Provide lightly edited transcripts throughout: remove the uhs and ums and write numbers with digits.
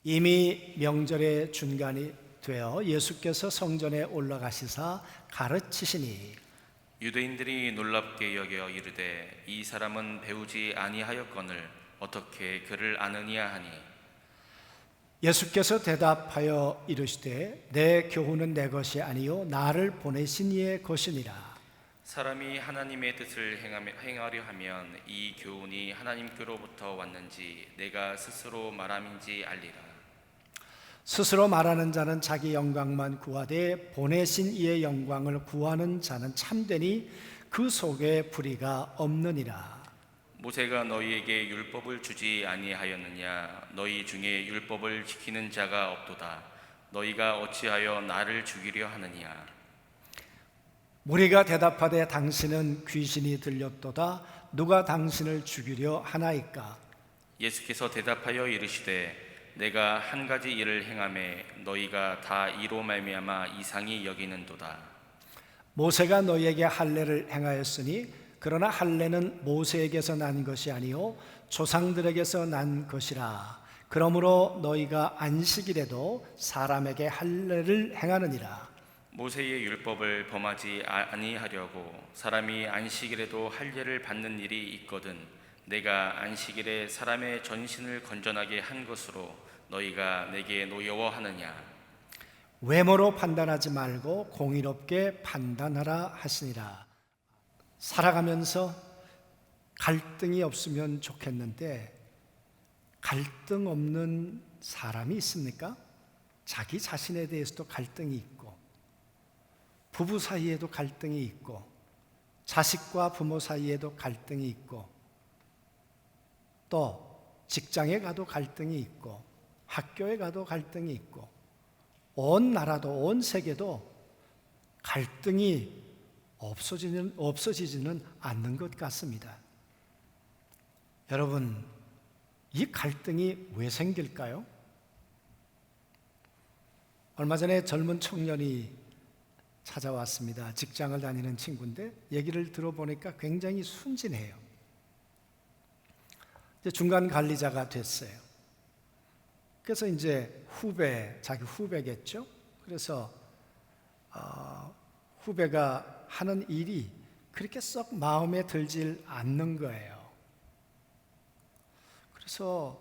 이미 명절의 중간이 되어 예수께서 성전에 올라가시사 가르치시니 유대인들이 놀랍게 여겨 이르되 이 사람은 배우지 아니하였거늘 어떻게 그를 아느냐 하니 예수께서 대답하여 이르시되 내 교훈은 내 것이 아니요 나를 보내신 이의 것이니라. 사람이 하나님의 뜻을 행하려 하면 이 교훈이 하나님께로부터 왔는지 내가 스스로 말함인지 알리라. 스스로 말하는 자는 자기 영광만 구하되 보내신 이의 영광을 구하는 자는 참되니 그 속에 불의가 없느니라. 모세가 너희에게 율법을 주지 아니하였느냐? 너희 중에 율법을 지키는 자가 없도다. 너희가 어찌하여 나를 죽이려 하느냐? 무리가 대답하되 당신은 귀신이 들렸도다. 누가 당신을 죽이려 하나이까? 예수께서 대답하여 이르시되 내가 한 가지 일을 행하매 너희가 다 이로 말미암아 이상히 여기는도다. 모세가 너희에게 할례를 행하였으니 그러나 할례는 모세에게서 난 것이 아니요 조상들에게서 난 것이라. 그러므로 너희가 안식일에도 사람에게 할례를 행하느니라. 모세의 율법을 범하지 아니하려고 사람이 안식일에도 할례를 받는 일이 있거든 내가 안식일에 사람의 전신을 건전하게 한 것으로 너희가 내게 노여워하느냐? 외모로 판단하지 말고 공의롭게 판단하라 하시니라. 살아가면서 갈등이 없으면 좋겠는데 갈등 없는 사람이 있습니까? 자기 자신에 대해서도 갈등이 있고 부부 사이에도 갈등이 있고 자식과 부모 사이에도 갈등이 있고 또 직장에 가도 갈등이 있고 학교에 가도 갈등이 있고 온 나라도 온 세계도 갈등이 없어지지는 않는 것 같습니다. 여러분, 이 갈등이 왜 생길까요? 얼마 전에 젊은 청년이 찾아왔습니다. 직장을 다니는 친구인데 얘기를 들어보니까 굉장히 순진해요. 이제 중간 관리자가 됐어요. 그래서 이제 자기 후배겠죠. 그래서 후배가 하는 일이 그렇게 썩 마음에 들질 않는 거예요. 그래서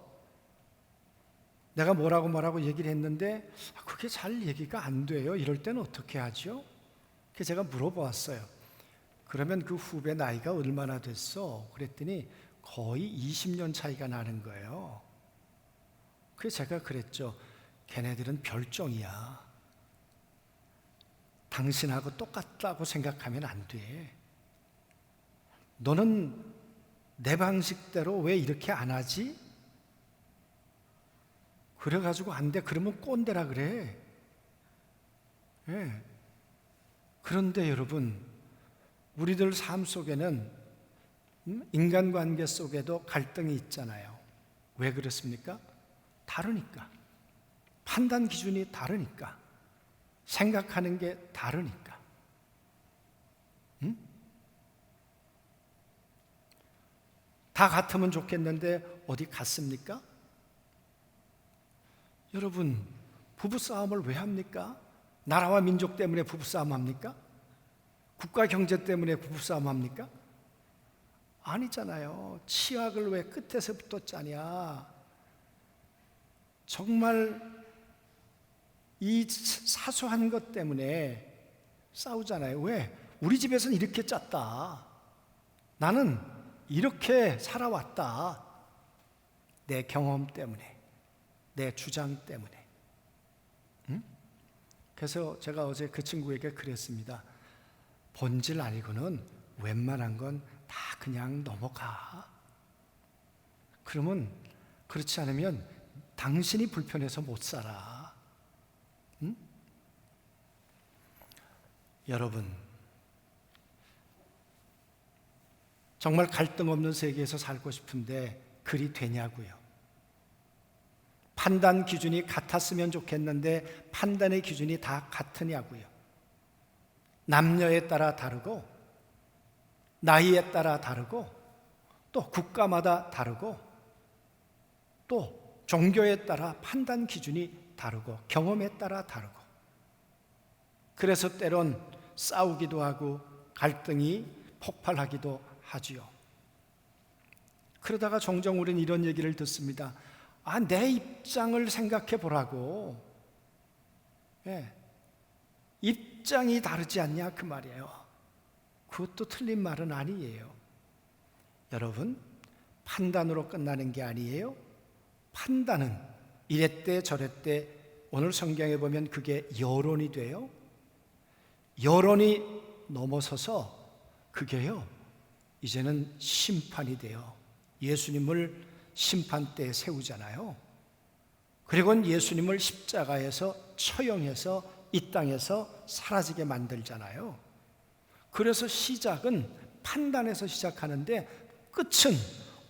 내가 뭐라고 얘기를 했는데 그게 잘 얘기가 안 돼요. 이럴 때는 어떻게 하죠? 그래서 제가 물어보았어요. 그러면 그 후배 나이가 얼마나 됐어? 그랬더니 거의 20년 차이가 나는 거예요. 그래서 제가 그랬죠. 걔네들은 별종이야. 당신하고 똑같다고 생각하면 안 돼. 너는 내 방식대로 왜 이렇게 안 하지? 그래가지고 안 돼. 그러면 꼰대라 그래. 예. 그런데 여러분, 우리들 삶 속에는 인간관계 속에도 갈등이 있잖아요. 왜 그렇습니까? 다르니까. 판단 기준이 다르니까. 생각하는 게 다르니까. 다 같으면 좋겠는데 어디 같습니까? 여러분, 부부싸움을 왜 합니까? 나라와 민족 때문에 부부싸움 합니까? 국가 경제 때문에 부부싸움 합니까? 아니잖아요. 치약을 왜 끝에서부터 짜냐? 정말 이 사소한 것 때문에 싸우잖아요. 왜? 우리 집에서는 이렇게 짰다. 나는 이렇게 살아왔다. 내 경험 때문에, 내 주장 때문에. 그래서 제가 어제 그 친구에게 그랬습니다. 본질 알고는 웬만한 건 다 그냥 넘어가. 그러면 그렇지 않으면 당신이 불편해서 못 살아. 여러분, 정말 갈등 없는 세계에서 살고 싶은데 그리 되냐고요. 판단 기준이 같았으면 좋겠는데 판단의 기준이 다 같으냐고요. 남녀에 따라 다르고 나이에 따라 다르고 또 국가마다 다르고 또 종교에 따라 판단 기준이 다르고 경험에 따라 다르고, 그래서 때론 싸우기도 하고 갈등이 폭발하기도 하지요. 그러다가 종종 우리는 이런 얘기를 듣습니다. 내 입장을 생각해 보라고. 입장이 다르지 않냐 그 말이에요. 그것도 틀린 말은 아니에요. 여러분, 판단으로 끝나는 게 아니에요. 판단은 이랬대 저랬대, 오늘 성경에 보면 그게 여론이 돼요. 여론이 넘어서서 그게요, 이제는 심판이 돼요. 예수님을 심판대에 세우잖아요. 그리고 예수님을 십자가에서 처형해서 이 땅에서 사라지게 만들잖아요. 그래서 시작은 판단에서 시작하는데 끝은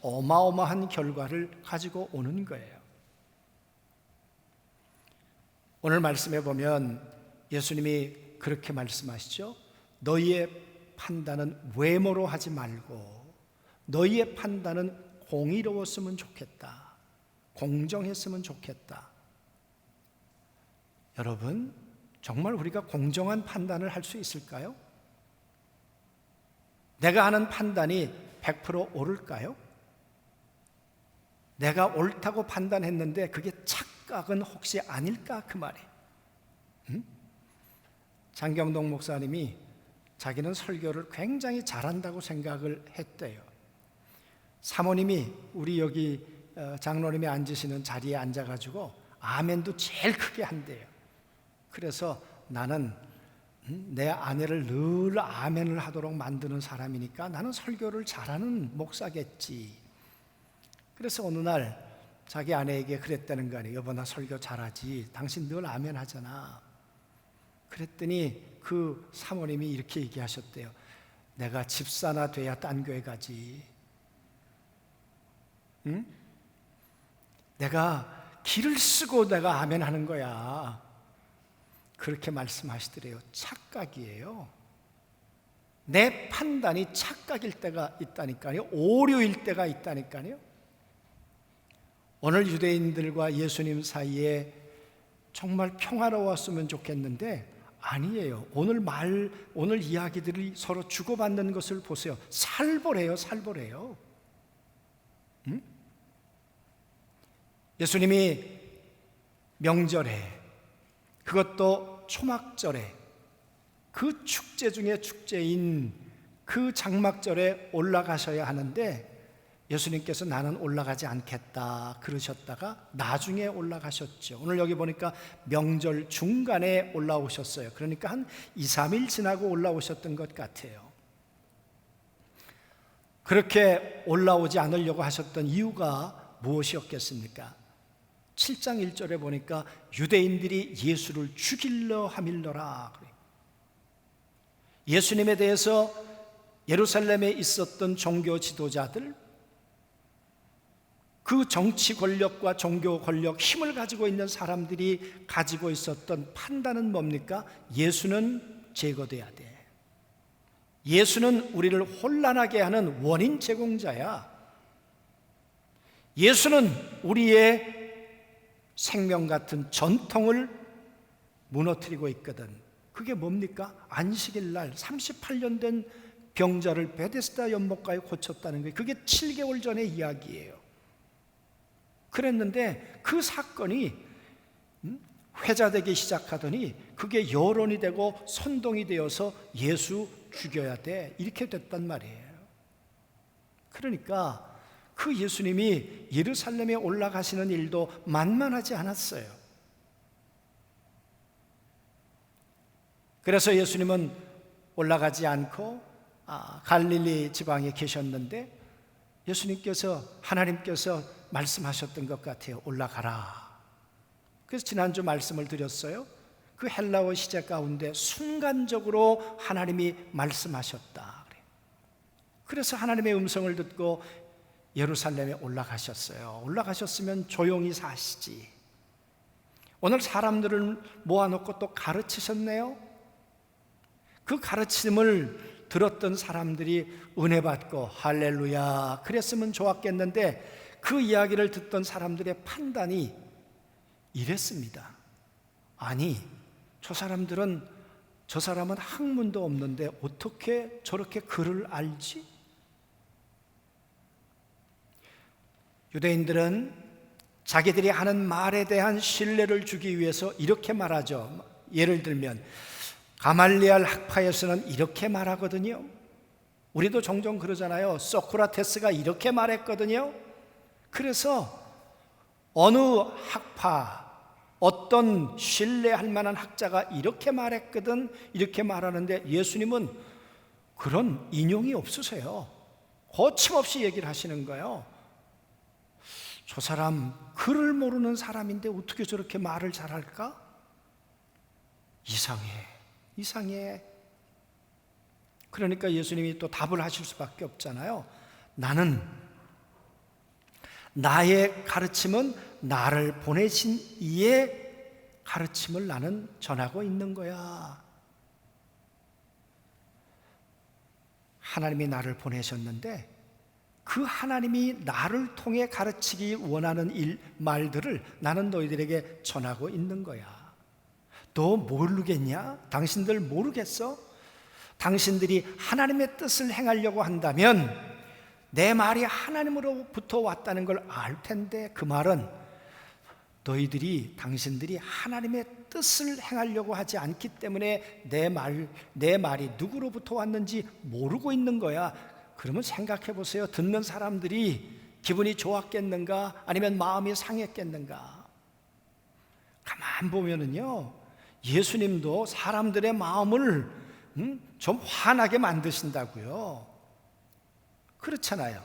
어마어마한 결과를 가지고 오는 거예요. 오늘 말씀에 보면 예수님이 그렇게 말씀하시죠. 너희의 판단은 외모로 하지 말고 너희의 판단은 공의로웠으면 좋겠다, 공정했으면 좋겠다. 여러분, 정말 우리가 공정한 판단을 할 수 있을까요? 내가 하는 판단이 100% 옳을까요? 내가 옳다고 판단했는데 그게 착각은 혹시 아닐까 그 말이에요. 장경동 목사님이 자기는 설교를 굉장히 잘한다고 생각을 했대요. 사모님이 우리 여기 장로님이 앉으시는 자리에 앉아가지고 아멘도 제일 크게 한대요. 그래서 나는 내 아내를 늘 아멘을 하도록 만드는 사람이니까 나는 설교를 잘하는 목사겠지. 그래서 어느 날 자기 아내에게 그랬다는 거 아니에요. 여보, 나 설교 잘하지, 당신 늘 아멘 하잖아. 그랬더니 그 사모님이 이렇게 얘기하셨대요. 내가 집사나 돼야 딴 교회 가지. 응? 내가 길을 쓰고 내가 아멘 하는 거야. 그렇게 말씀하시더래요. 착각이에요. 내 판단이 착각일 때가 있다니까요. 오류일 때가 있다니까요. 오늘 유대인들과 예수님 사이에 정말 평화로웠으면 좋겠는데 아니에요. 오늘 이야기들이 서로 주고받는 것을 보세요. 살벌해요, 살벌해요. 응? 예수님이 명절에, 그것도 초막절에, 그 축제 중에 축제인 그 장막절에 올라가셔야 하는데 예수님께서 나는 올라가지 않겠다 그러셨다가 나중에 올라가셨죠. 오늘 여기 보니까 명절 중간에 올라오셨어요. 그러니까 한 2, 3일 지나고 올라오셨던 것 같아요. 그렇게 올라오지 않으려고 하셨던 이유가 무엇이었겠습니까? 7장 1절에 보니까 유대인들이 예수를 죽일러 하밀러라. 예수님에 대해서 예루살렘에 있었던 종교 지도자들, 그 정치 권력과 종교 권력, 힘을 가지고 있는 사람들이 가지고 있었던 판단은 뭡니까? 예수는 제거돼야 돼. 예수는 우리를 혼란하게 하는 원인 제공자야. 예수는 우리의 생명 같은 전통을 무너뜨리고 있거든. 그게 뭡니까? 안식일 날 38년 된 병자를 베데스다 연못가에 고쳤다는 거예요. 그게 7개월 전의 이야기예요. 그랬는데 그 사건이 회자되기 시작하더니 그게 여론이 되고 선동이 되어서 예수 죽여야 돼, 이렇게 됐단 말이에요. 그러니까 그 예수님이 예루살렘에 올라가시는 일도 만만하지 않았어요. 그래서 예수님은 올라가지 않고 갈릴리 지방에 계셨는데 예수님께서, 하나님께서 말씀하셨던 것 같아요. 올라가라. 그래서 지난주 말씀을 드렸어요. 그 헬라어 시제 가운데 순간적으로 하나님이 말씀하셨다. 그래서 하나님의 음성을 듣고 예루살렘에 올라가셨어요. 올라가셨으면 조용히 사시지. 오늘 사람들을 모아놓고 또 가르치셨네요. 그 가르침을 들었던 사람들이 은혜 받고 할렐루야 그랬으면 좋았겠는데 그 이야기를 듣던 사람들의 판단이 이랬습니다. 아니, 저 사람은 학문도 없는데 어떻게 저렇게 글을 알지? 유대인들은 자기들이 하는 말에 대한 신뢰를 주기 위해서 이렇게 말하죠. 예를 들면 가말리알 학파에서는 이렇게 말하거든요. 우리도 종종 그러잖아요. 소크라테스가 이렇게 말했거든요. 그래서 어느 학파, 어떤 신뢰할 만한 학자가 이렇게 말했거든, 이렇게 말하는데 예수님은 그런 인용이 없으세요. 거침없이 얘기를 하시는 거예요. 저 사람 글을 모르는 사람인데 어떻게 저렇게 말을 잘할까? 이상해. 그러니까 예수님이 또 답을 하실 수밖에 없잖아요. 나의 가르침은 나를 보내신 이의 가르침을 나는 전하고 있는 거야. 하나님이 나를 보내셨는데 그 하나님이 나를 통해 가르치기 원하는 말들을 나는 너희들에게 전하고 있는 거야. 너 모르겠냐? 당신들 모르겠어? 당신들이 하나님의 뜻을 행하려고 한다면 내 말이 하나님으로부터 왔다는 걸 알 텐데, 그 말은 당신들이 하나님의 뜻을 행하려고 하지 않기 때문에 내 말이 누구로부터 왔는지 모르고 있는 거야. 그러면 생각해 보세요. 듣는 사람들이 기분이 좋았겠는가? 아니면 마음이 상했겠는가? 가만 보면은요, 예수님도 사람들의 마음을 좀 화나게 만드신다고요. 그렇잖아요.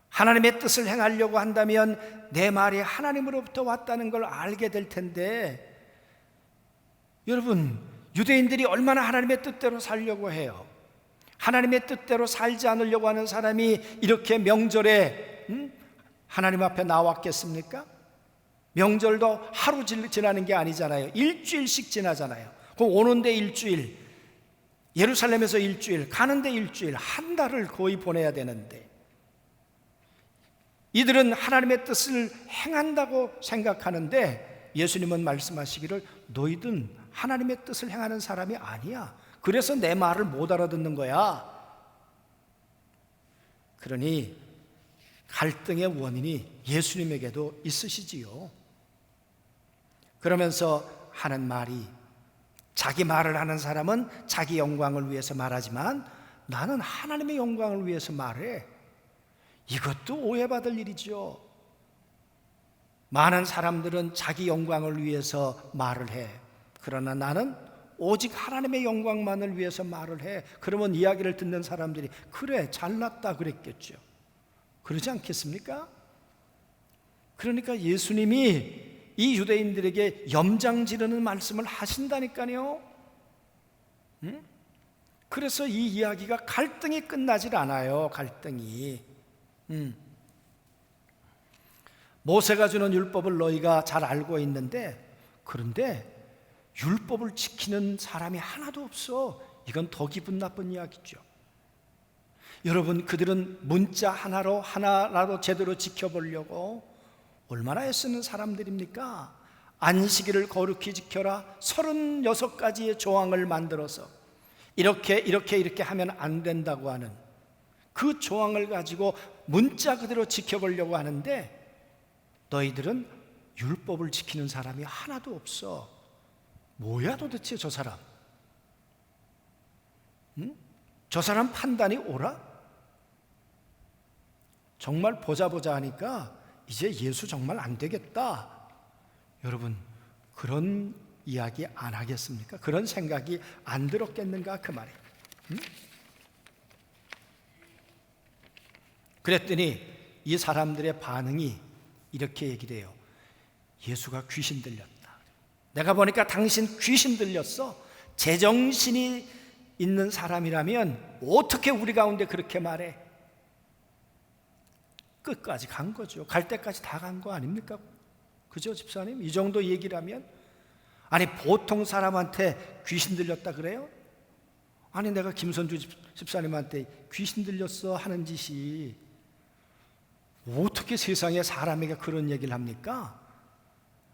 하나님의 뜻을 행하려고 한다면 내 말이 하나님으로부터 왔다는 걸 알게 될 텐데, 여러분, 유대인들이 얼마나 하나님의 뜻대로 살려고 해요. 하나님의 뜻대로 살지 않으려고 하는 사람이 이렇게 명절에 하나님 앞에 나왔겠습니까? 명절도 하루 지나는 게 아니잖아요. 일주일씩 지나잖아요. 그럼 오는데 일주일, 예루살렘에서 일주일, 가는데 일주일, 한 달을 거의 보내야 되는데, 이들은 하나님의 뜻을 행한다고 생각하는데 예수님은 말씀하시기를 너희는 하나님의 뜻을 행하는 사람이 아니야. 그래서 내 말을 못 알아듣는 거야. 그러니 갈등의 원인이 예수님에게도 있으시지요. 그러면서 하는 말이, 자기 말을 하는 사람은 자기 영광을 위해서 말하지만 나는 하나님의 영광을 위해서 말해. 이것도 오해받을 일이죠. 많은 사람들은 자기 영광을 위해서 말을 해. 그러나 나는 오직 하나님의 영광만을 위해서 말을 해. 그러면 이야기를 듣는 사람들이 그래, 잘났다 그랬겠죠. 그러지 않겠습니까? 그러니까 예수님이 이 유대인들에게 염장 지르는 말씀을 하신다니까요. 그래서 이 이야기가 갈등이 끝나질 않아요. 갈등이. 모세가 주는 율법을 너희가 잘 알고 있는데, 그런데 율법을 지키는 사람이 하나도 없어. 이건 더 기분 나쁜 이야기죠. 여러분, 그들은 문자 하나라도 제대로 지켜보려고 얼마나 애쓰는 사람들입니까? 안식일을 거룩히 지켜라 36가지의 조항을 만들어서 이렇게 하면 안 된다고 하는 그 조항을 가지고 문자 그대로 지켜보려고 하는데, 너희들은 율법을 지키는 사람이 하나도 없어. 뭐야 도대체 저 사람? 저 사람 판단이 옳아? 정말 보자 하니까 이제 예수 정말 안 되겠다. 여러분, 그런 이야기 안 하겠습니까? 그런 생각이 안 들었겠는가 그 말이에요. 그랬더니 이 사람들의 반응이 이렇게 얘기를 해요. 예수가 귀신 들렸다. 내가 보니까 당신 귀신 들렸어. 제정신이 있는 사람이라면 어떻게 우리 가운데 그렇게 말해? 끝까지 간 거죠. 갈 때까지 다 간 거 아닙니까? 그죠, 집사님? 이 정도 얘기라면? 아니, 보통 사람한테 귀신 들렸다 그래요? 아니, 내가 김선주 집사님한테 귀신 들렸어 하는 짓이 어떻게 세상에 사람에게 그런 얘기를 합니까?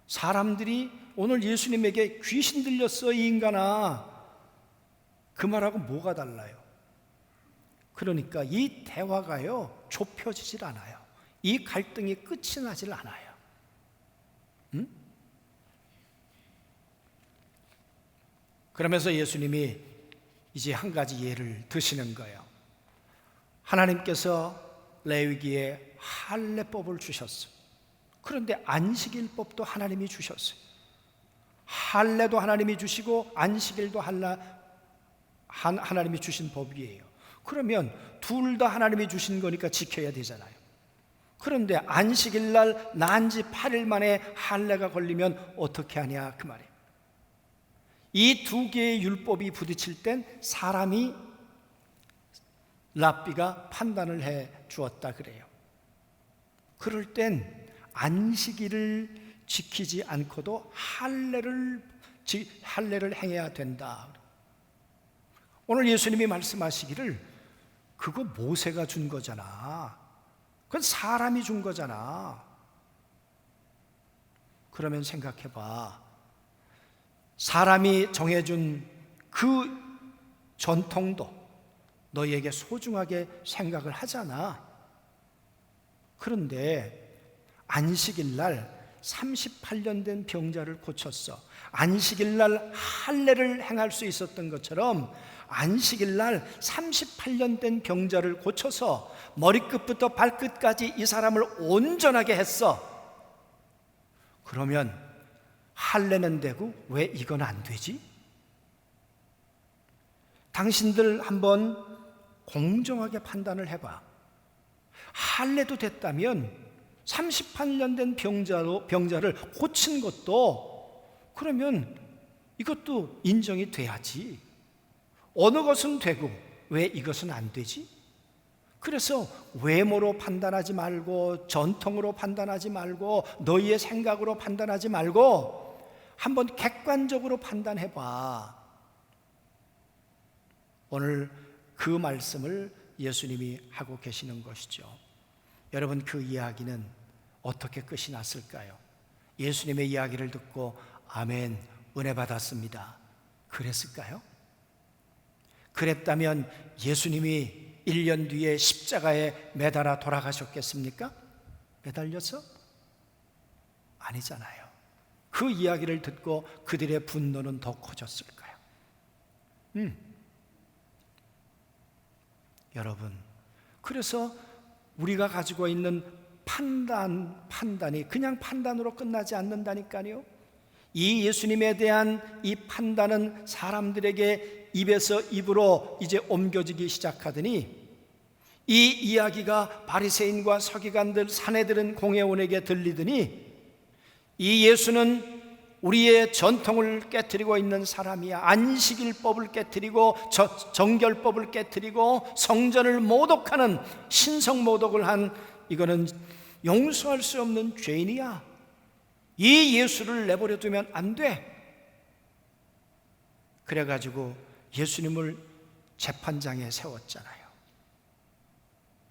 사람들이 오늘 예수님에게 귀신 들렸어 이 인간아, 그 말하고 뭐가 달라요? 그러니까 이 대화가요 좁혀지질 않아요. 이 갈등이 끝이 나질 않아요. 그러면서 예수님이 이제 한 가지 예를 드시는 거예요. 하나님께서 레위기에 할례법을 주셨어요. 그런데 안식일법도 하나님이 주셨어요. 할례도 하나님이 주시고 안식일도 하나님이 주신 법이에요. 그러면 둘 다 하나님이 주신 거니까 지켜야 되잖아요. 그런데 안식일 날 난 지 8일 만에 할례가 걸리면 어떻게 하냐 그 말이에요. 이 두 개의 율법이 부딪힐 땐 사람이 랍비가 판단을 해 주었다 그래요. 그럴 땐 안식일을 지키지 않고도 할례를 행해야 된다. 오늘 예수님이 말씀하시기를 그거 모세가 준 거잖아. 그건 사람이 준 거잖아. 그러면 생각해봐. 사람이 정해준 그 전통도 너희에게 소중하게 생각을 하잖아. 그런데 안식일 날 38년 된 병자를 고쳤어. 안식일 날 할례를 행할 수 있었던 것처럼 안식일 날 38년 된 병자를 고쳐서 머리끝부터 발끝까지 이 사람을 온전하게 했어. 그러면 할례는 되고 왜 이건 안 되지? 당신들 한번 공정하게 판단을 해봐. 할례도 됐다면 38년 된 병자를 고친 것도 그러면 이것도 인정이 돼야지. 어느 것은 되고 왜 이것은 안 되지? 그래서 외모로 판단하지 말고 전통으로 판단하지 말고 너희의 생각으로 판단하지 말고 한번 객관적으로 판단해봐. 오늘 그 말씀을 예수님이 하고 계시는 것이죠. 여러분, 그 이야기는 어떻게 끝이 났을까요? 예수님의 이야기를 듣고 아멘, 은혜 받았습니다, 그랬을까요? 그랬다면 예수님이 1년 뒤에 십자가에 매달아 돌아가셨겠습니까? 매달려서? 아니잖아요. 그 이야기를 듣고 그들의 분노는 더 커졌을까요? 여러분, 그래서 우리가 가지고 있는 판단이 그냥 판단으로 끝나지 않는다니까요. 이 예수님에 대한 이 판단은 사람들에게 입에서 입으로 이제 옮겨지기 시작하더니 이 이야기가 바리새인과 서기관들, 사내들은 공회원에게 들리더니 이 예수는 우리의 전통을 깨트리고 있는 사람이야. 안식일법을 깨트리고 정결법을 깨트리고 성전을 모독하는, 신성모독을 한, 이거는 용서할 수 없는 죄인이야. 이 예수를 내버려 두면 안 돼. 그래가지고 예수님을 재판장에 세웠잖아요.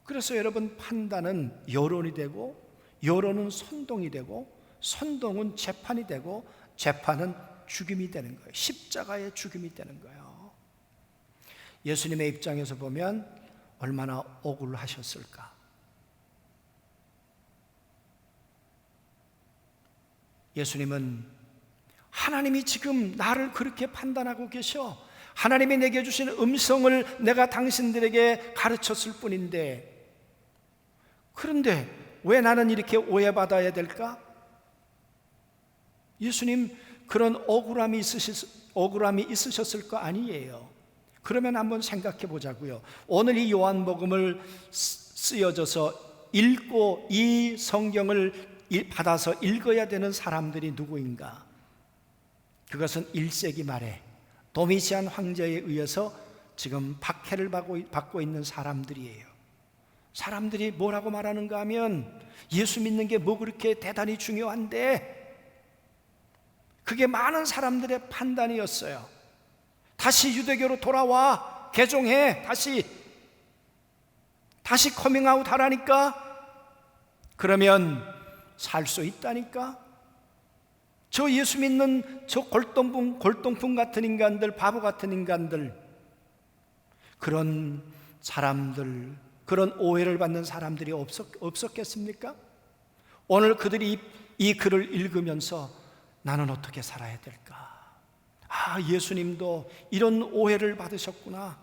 그래서 여러분, 판단은 여론이 되고, 여론은 선동이 되고, 선동은 재판이 되고, 재판은 죽임이 되는 거예요. 십자가의 죽임이 되는 거예요. 예수님의 입장에서 보면 얼마나 억울하셨을까. 예수님은 하나님이 지금 나를 그렇게 판단하고 계셔. 하나님이 내게 주신 음성을 내가 당신들에게 가르쳤을 뿐인데, 그런데 왜 나는 이렇게 오해받아야 될까? 예수님 그런 억울함이 있으셨을 거 아니에요. 그러면 한번 생각해 보자고요. 오늘 이 요한복음을 쓰여져서 읽고 이 성경을 받아서 읽어야 되는 사람들이 누구인가? 그것은 1세기 말에 도미시안 황제에 의해서 지금 박해를 받고 있는 사람들이에요. 사람들이 뭐라고 말하는가 하면 예수 믿는 게 뭐 그렇게 대단히 중요한데, 그게 많은 사람들의 판단이었어요. 다시 유대교로 돌아와, 개종해, 다시 커밍아웃 하라니까 그러면 살 수 있다니까. 저 예수 믿는 저 골동품 같은 인간들, 바보 같은 인간들, 그런 사람들, 그런 오해를 받는 사람들이 없었겠습니까? 오늘 그들이 이 글을 읽으면서 나는 어떻게 살아야 될까? 아, 예수님도 이런 오해를 받으셨구나.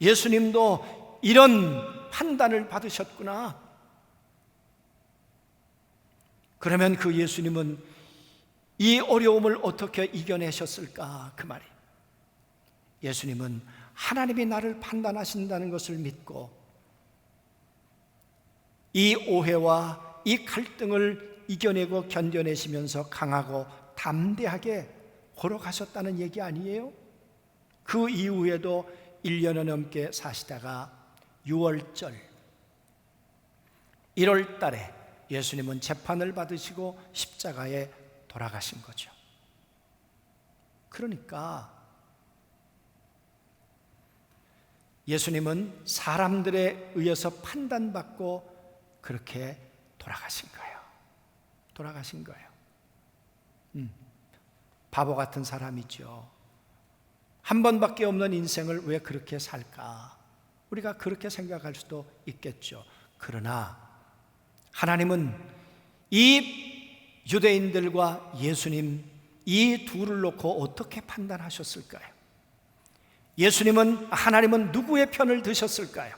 예수님도 이런 판단을 받으셨구나. 그러면 그 예수님은 이 어려움을 어떻게 이겨내셨을까? 그 말이, 예수님은 하나님이 나를 판단하신다는 것을 믿고 이 오해와 이 갈등을 이겨내고 견뎌내시면서 강하고 담대하게 걸어가셨다는 얘기 아니에요? 그 이후에도 1년여 넘게 사시다가 6월절 1월 달에 예수님은 재판을 받으시고 십자가에 돌아가신 거죠. 그러니까 예수님은 사람들에 의해서 판단받고 그렇게 돌아가신 거예요. 돌아가신 거예요. 바보 같은 사람이죠. 한 번밖에 없는 인생을 왜 그렇게 살까? 우리가 그렇게 생각할 수도 있겠죠. 그러나 하나님은 이 유대인들과 예수님 이 둘을 놓고 어떻게 판단하셨을까요? 하나님은 누구의 편을 드셨을까요?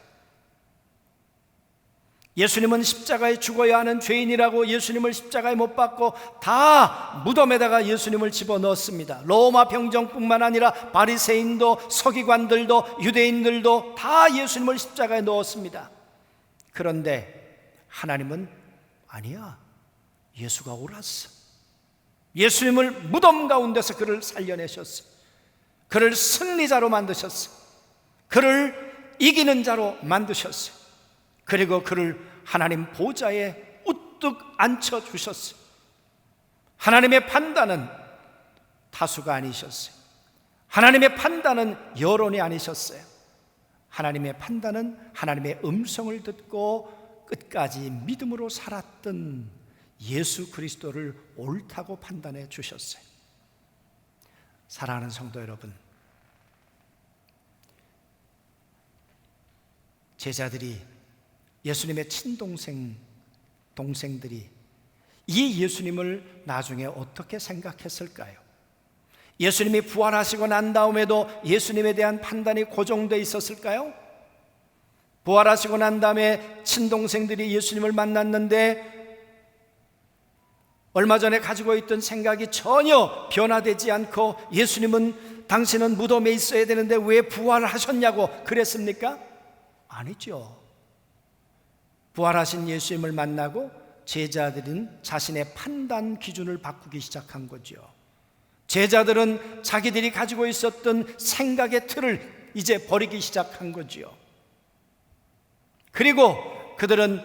예수님은 십자가에 죽어야 하는 죄인이라고 예수님을 십자가에 못 박고 다 무덤에다가 예수님을 집어넣었습니다. 로마 병정뿐만 아니라 바리새인도 서기관들도 유대인들도 다 예수님을 십자가에 넣었습니다. 그런데 하나님은 아니야, 예수가 옳았어. 예수님을 무덤 가운데서 그를 살려내셨어. 그를 승리자로 만드셨어. 그를 이기는 자로 만드셨어. 그리고 그를 하나님 보좌에 우뚝 앉혀주셨어요. 하나님의 판단은 다수가 아니셨어요. 하나님의 판단은 여론이 아니셨어요. 하나님의 판단은 하나님의 음성을 듣고 끝까지 믿음으로 살았던 예수 그리스도를 옳다고 판단해 주셨어요. 사랑하는 성도 여러분, 제자들이, 예수님의 동생들이 이 예수님을 나중에 어떻게 생각했을까요? 예수님이 부활하시고 난 다음에도 예수님에 대한 판단이 고정되어 있었을까요? 부활하시고 난 다음에 친동생들이 예수님을 만났는데 얼마 전에 가지고 있던 생각이 전혀 변화되지 않고 예수님은 당신은 무덤에 있어야 되는데 왜 부활을 하셨냐고 그랬습니까? 아니죠. 부활하신 예수님을 만나고 제자들은 자신의 판단 기준을 바꾸기 시작한 거죠. 제자들은 자기들이 가지고 있었던 생각의 틀을 이제 버리기 시작한 거죠. 그리고 그들은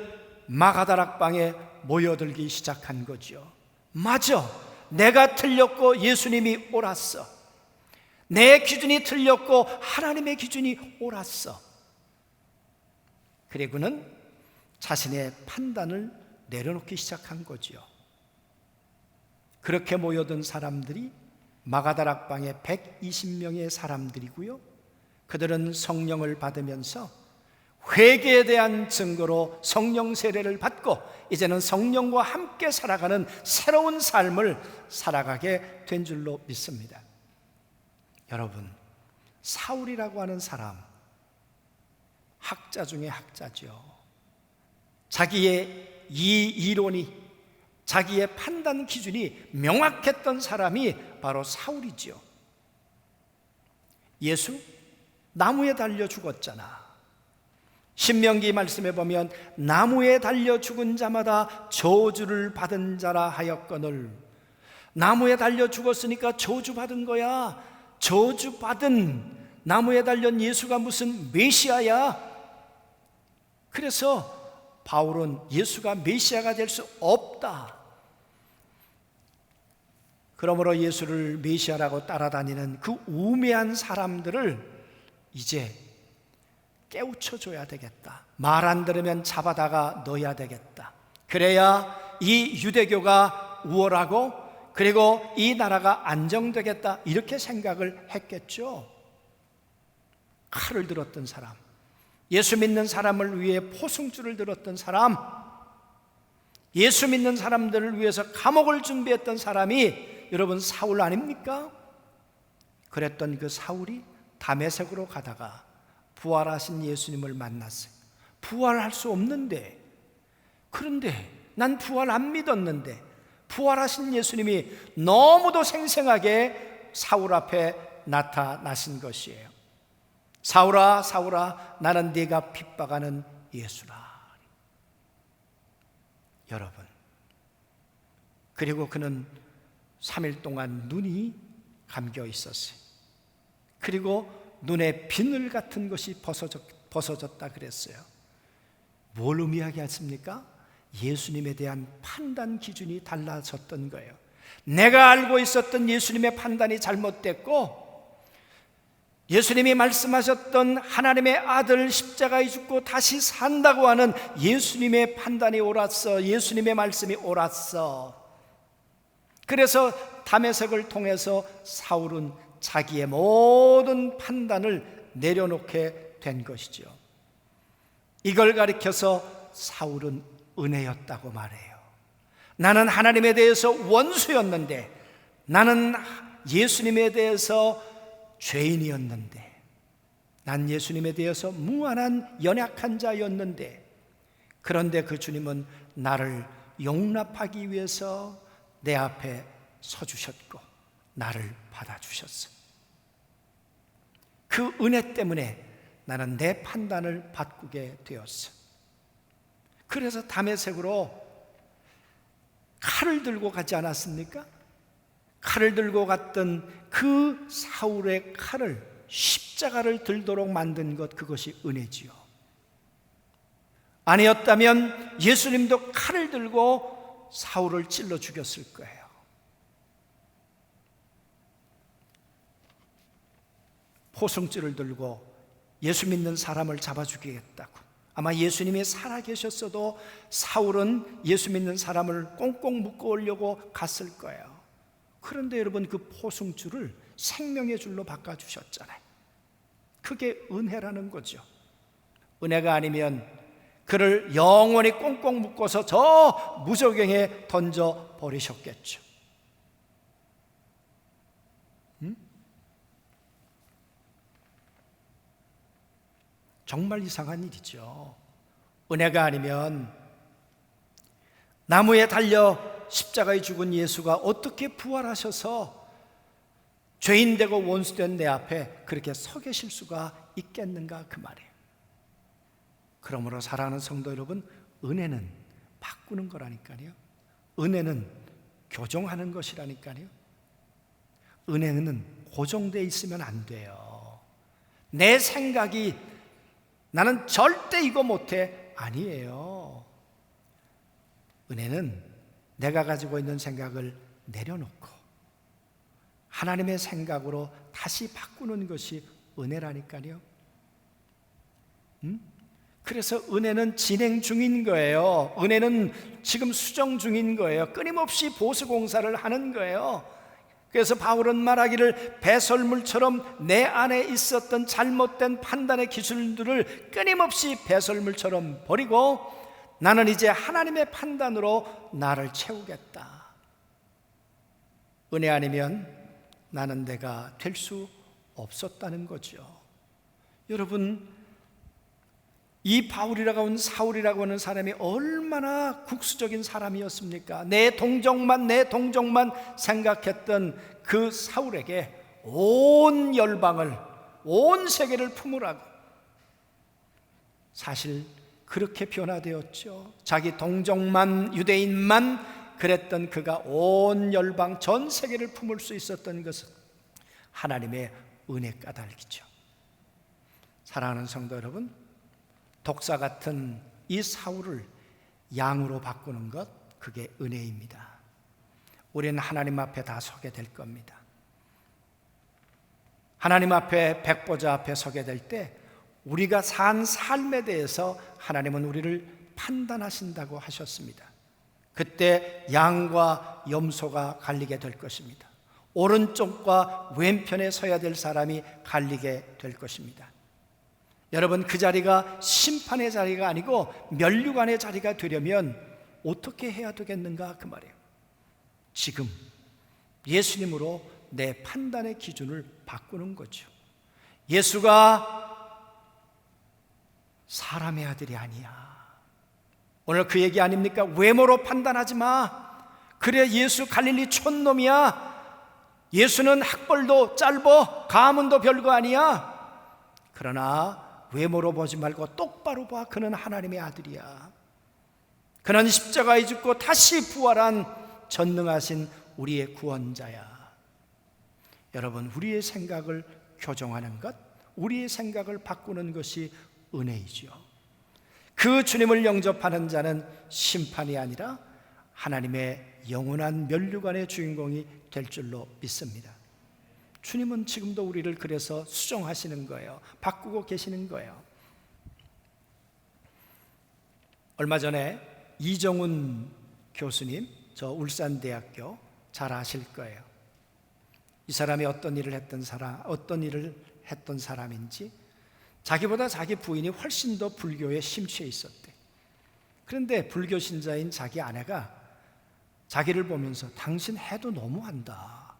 마가다락방에 모여들기 시작한 거죠. 맞아, 내가 틀렸고 예수님이 옳았어. 내 기준이 틀렸고 하나님의 기준이 옳았어. 그리고는 자신의 판단을 내려놓기 시작한 거죠. 그렇게 모여든 사람들이 마가다락방에 120명의 사람들이고요, 그들은 성령을 받으면서 회개에 대한 증거로 성령 세례를 받고 이제는 성령과 함께 살아가는 새로운 삶을 살아가게 된 줄로 믿습니다. 여러분, 사울이라고 하는 사람, 학자 중에 학자죠. 자기의 이 이론이, 자기의 판단 기준이 명확했던 사람이 바로 사울이죠. 예수 나무에 달려 죽었잖아. 신명기 말씀에 보면 나무에 달려 죽은 자마다 저주를 받은 자라 하였거늘, 나무에 달려 죽었으니까 저주받은 거야. 저주받은 나무에 달린 예수가 무슨 메시아야? 그래서 바울은 예수가 메시아가 될 수 없다. 그러므로 예수를 메시아라고 따라다니는 그 우매한 사람들을 이제 깨우쳐줘야 되겠다. 말 안 들으면 잡아다가 넣어야 되겠다. 그래야 이 유대교가 우월하고 그리고 이 나라가 안정되겠다, 이렇게 생각을 했겠죠. 칼을 들었던 사람, 예수 믿는 사람을 위해 포승줄을 들었던 사람, 예수 믿는 사람들을 위해서 감옥을 준비했던 사람이 여러분 사울 아닙니까? 그랬던 그 사울이 다메섹으로 가다가 부활하신 예수님을 만났어요. 부활할 수 없는데, 그런데 난 부활 안 믿었는데 부활하신 예수님이 너무도 생생하게 사울 앞에 나타나신 것이에요. 사울아 사울아, 나는 네가 핍박하는 예수라. 여러분, 그리고 그는 3일 동안 눈이 감겨 있었어요. 그리고 눈에 비늘 같은 것이 벗어졌다 그랬어요. 뭘 의미하게 했습니까? 예수님에 대한 판단 기준이 달라졌던 거예요. 내가 알고 있었던 예수님의 판단이 잘못됐고, 예수님이 말씀하셨던 하나님의 아들 십자가에 죽고 다시 산다고 하는 예수님의 판단이 옳았어, 예수님의 말씀이 옳았어. 그래서 다메섹을 통해서 사울은 자기의 모든 판단을 내려놓게 된 것이죠. 이걸 가리켜서 사울은 은혜였다고 말해요. 나는 하나님에 대해서 원수였는데, 나는 예수님에 대해서 죄인이었는데, 난 예수님에 대해서 무한한 연약한 자였는데, 그런데 그 주님은 나를 용납하기 위해서 내 앞에 서주셨고 나를 받아주셨어. 그 은혜 때문에 나는 내 판단을 바꾸게 되었어. 그래서 다메섹으로 칼을 들고 가지 않았습니까? 칼을 들고 갔던 그 사울의 칼을, 십자가를 들도록 만든 것, 그것이 은혜지요. 아니었다면 예수님도 칼을 들고 사울을 찔러 죽였을 거예요. 포승줄을 들고 예수 믿는 사람을 잡아 죽이겠다고. 아마 예수님이 살아계셨어도 사울은 예수 믿는 사람을 꽁꽁 묶어오려고 갔을 거예요. 그런데 여러분, 그 포승줄을 생명의 줄로 바꿔주셨잖아요. 그게 은혜라는 거죠. 은혜가 아니면 그를 영원히 꽁꽁 묶어서 저 무저갱에 던져버리셨겠죠. 정말 이상한 일이죠. 은혜가 아니면 나무에 달려 십자가에 죽은 예수가 어떻게 부활하셔서 죄인되고 원수된 내 앞에 그렇게 서 계실 수가 있겠는가, 그 말이에요. 그러므로 사랑하는 성도 여러분, 은혜는 바꾸는 거라니까요. 은혜는 교정하는 것이라니까요. 은혜는 고정되어 있으면 안 돼요. 내 생각이 나는 절대 이거 못해, 아니에요. 은혜는 내가 가지고 있는 생각을 내려놓고 하나님의 생각으로 다시 바꾸는 것이 은혜라니까요. 그래서 은혜는 진행 중인 거예요. 은혜는 지금 수정 중인 거예요. 끊임없이 보수공사를 하는 거예요. 그래서 바울은 말하기를, 배설물처럼 내 안에 있었던 잘못된 판단의 기술들을 끊임없이 배설물처럼 버리고 나는 이제 하나님의 판단으로 나를 채우겠다. 은혜 아니면 나는 내가 될 수 없었다는 거죠. 여러분, 이 바울이라고 하는, 사울이라고 하는 사람이 얼마나 국수적인 사람이었습니까? 내 동정만 생각했던 그 사울에게 온 열방을, 온 세계를 품으라고. 사실 그렇게 변화되었죠. 자기 동정만, 유대인만 그랬던 그가 온 열방, 전 세계를 품을 수 있었던 것은 하나님의 은혜 까닭이죠. 사랑하는 성도 여러분, 독사 같은 이 사울을 양으로 바꾸는 것, 그게 은혜입니다. 우리는 하나님 앞에 다 서게 될 겁니다. 하나님 앞에, 백보자 앞에 서게 될 때 우리가 산 삶에 대해서 하나님은 우리를 판단하신다고 하셨습니다. 그때 양과 염소가 갈리게 될 것입니다. 오른쪽과 왼편에 서야 될 사람이 갈리게 될 것입니다. 여러분, 그 자리가 심판의 자리가 아니고 면류관의 자리가 되려면 어떻게 해야 되겠는가 그 말이에요. 지금 예수님으로 내 판단의 기준을 바꾸는 거죠. 예수가 사람의 아들이 아니야. 오늘 그 얘기 아닙니까? 외모로 판단하지 마. 그래, 예수 갈릴리 촌놈이야. 예수는 학벌도 짧어, 가문도 별거 아니야. 그러나 외모로 보지 말고 똑바로 봐. 그는 하나님의 아들이야. 그는 십자가에 죽고 다시 부활한 전능하신 우리의 구원자야. 여러분, 우리의 생각을 교정하는 것, 우리의 생각을 바꾸는 것이 은혜이지요. 그 주님을 영접하는 자는 심판이 아니라 하나님의 영원한 면류관의 주인공이 될 줄로 믿습니다. 주님은 지금도 우리를 그래서 수정하시는 거예요. 바꾸고 계시는 거예요. 얼마 전에 이정훈 교수님, 저 울산대학교 잘 아실 거예요. 이 사람이 어떤 일을 했던 사람인지, 자기보다 자기 부인이 훨씬 더 불교에 심취해 있었대. 그런데 불교 신자인 자기 아내가 자기를 보면서 당신 해도 너무한다.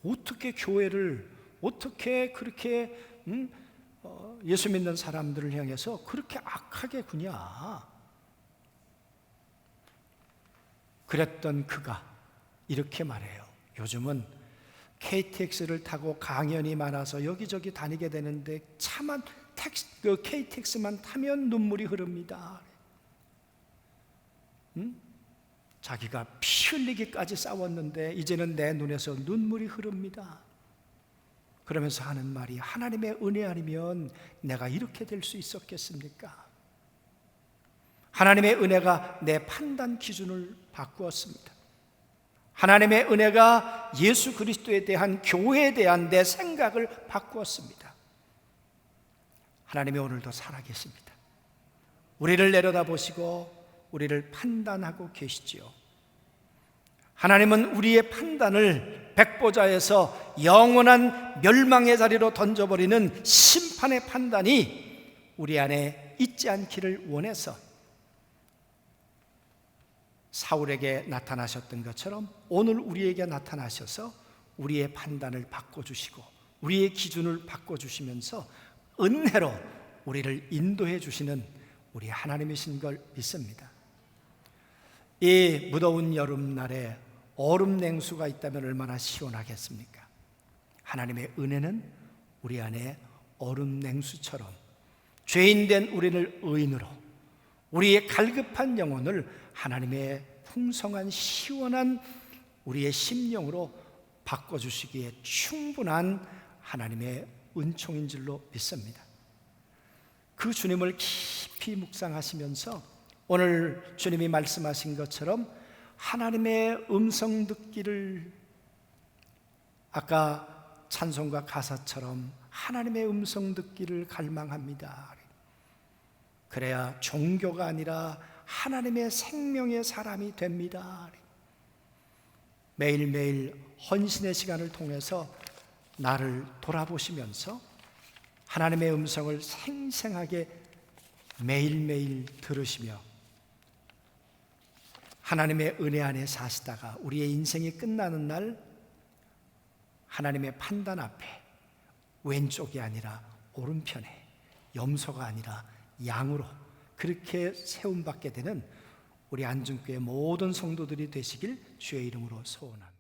어떻게 교회를 어떻게 그렇게 예수 믿는 사람들을 향해서 그렇게 악하게 구냐. 그랬던 그가 이렇게 말해요. 요즘은 KTX를 타고 강연이 많아서 여기저기 다니게 되는데 차만 KTX만 타면 눈물이 흐릅니다. 자기가 피 흘리기까지 싸웠는데 이제는 내 눈에서 눈물이 흐릅니다. 그러면서 하는 말이, 하나님의 은혜 아니면 내가 이렇게 될 수 있었겠습니까? 하나님의 은혜가 내 판단 기준을 바꾸었습니다. 하나님의 은혜가 예수 그리스도에 대한, 교회에 대한 내 생각을 바꾸었습니다. 하나님이 오늘도 살아계십니다. 우리를 내려다보시고 우리를 판단하고 계시지요. 하나님은 우리의 판단을 백보자에서 영원한 멸망의 자리로 던져버리는 심판의 판단이 우리 안에 있지 않기를 원해서 사울에게 나타나셨던 것처럼 오늘 우리에게 나타나셔서 우리의 판단을 바꿔주시고 우리의 기준을 바꿔주시면서 은혜로 우리를 인도해 주시는 우리 하나님이신 걸 믿습니다. 이 무더운 여름날에 얼음 냉수가 있다면 얼마나 시원하겠습니까? 하나님의 은혜는 우리 안에 얼음 냉수처럼 죄인된 우리를 의인으로, 우리의 갈급한 영혼을 하나님의 풍성한 시원한 우리의 심령으로 바꿔주시기에 충분한 하나님의 은총인 줄로 믿습니다. 그 주님을 깊이 묵상하시면서 오늘 주님이 말씀하신 것처럼 하나님의 음성 듣기를, 아까 찬송가 가사처럼 하나님의 음성 듣기를 갈망합니다. 그래야 종교가 아니라 하나님의 생명의 사람이 됩니다. 매일매일 헌신의 시간을 통해서 나를 돌아보시면서 하나님의 음성을 생생하게 매일매일 들으시며 하나님의 은혜 안에 사시다가 우리의 인생이 끝나는 날 하나님의 판단 앞에 왼쪽이 아니라 오른편에, 염소가 아니라 양으로 그렇게 세움받게 되는 우리 안중교회 모든 성도들이 되시길 주의 이름으로 소원합니다.